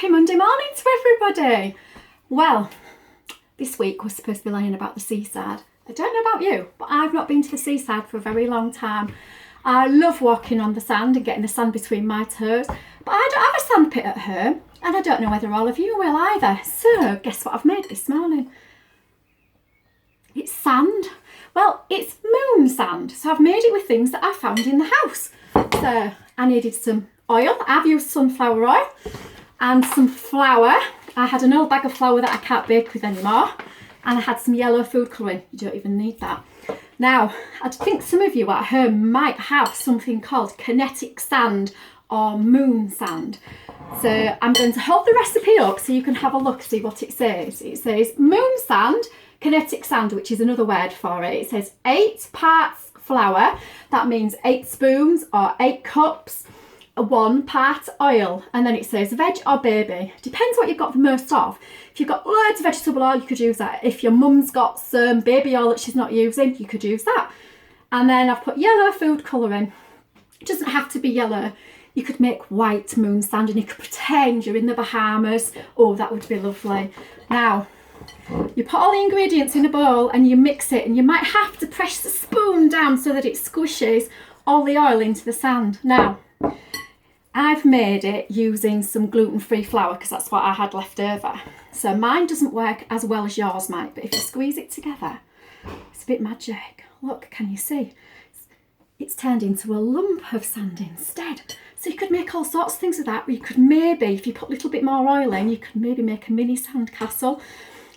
Happy Monday morning to everybody. Well, this week we're supposed to be lying about the seaside. I don't know about you, but I've not been to the seaside for a very long time. I love walking on the sand and getting the sand between my toes, but I don't have a sandpit at home, and I don't know whether all of you will either. So guess what I've made this morning? It's sand. Well, it's moon sand, so I've made it with things that I found in the house. So I needed some oil. I've used sunflower oil and some flour. I had an old bag of flour that I can't bake with anymore, and I had some yellow food colouring. You don't even need that. Now, I think some of you at home might have something called kinetic sand or moon sand. So I'm going to hold the recipe up so you can have a look, see what it says. It says moon sand, kinetic sand, which is another word for it. It says 8 parts flour. That means 8 spoons or 8 cups. 1 part oil, and then it says veg or baby. Depends what you've got the most of. If you've got loads of vegetable oil, you could use that. If your mum's got some baby oil that she's not using, you could use that. And then I've put yellow food colouring. It doesn't have to be yellow. You could make white moon sand and you could pretend you're in the Bahamas. Oh, that would be lovely. Now, you put all the ingredients in a bowl and you mix it, and you might have to press the spoon down so that it squishes all the oil into the sand. Now, I've made it using some gluten-free flour because that's what I had left over. So mine doesn't work as well as yours might, but if you squeeze it together, it's a bit magic. Look, can you see? It's turned into a lump of sand instead. So you could make all sorts of things with that. You could maybe, if you put a little bit more oil in, you could maybe make a mini sand castle.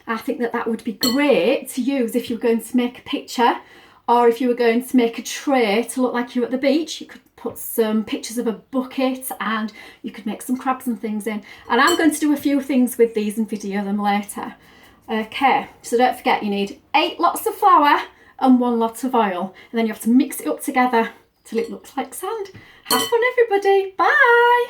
I think that that would be great to use if you were going to make a picture, or if you were going to make a tray to look like you're at the beach. You could put some pictures of a bucket and you could make some crabs and things in. And I'm going to do a few things with these and video them later. Okay, so don't forget you need 8 lots of flour and 1 lot of oil. And then you have to mix it up together till it looks like sand. Have fun everybody, bye!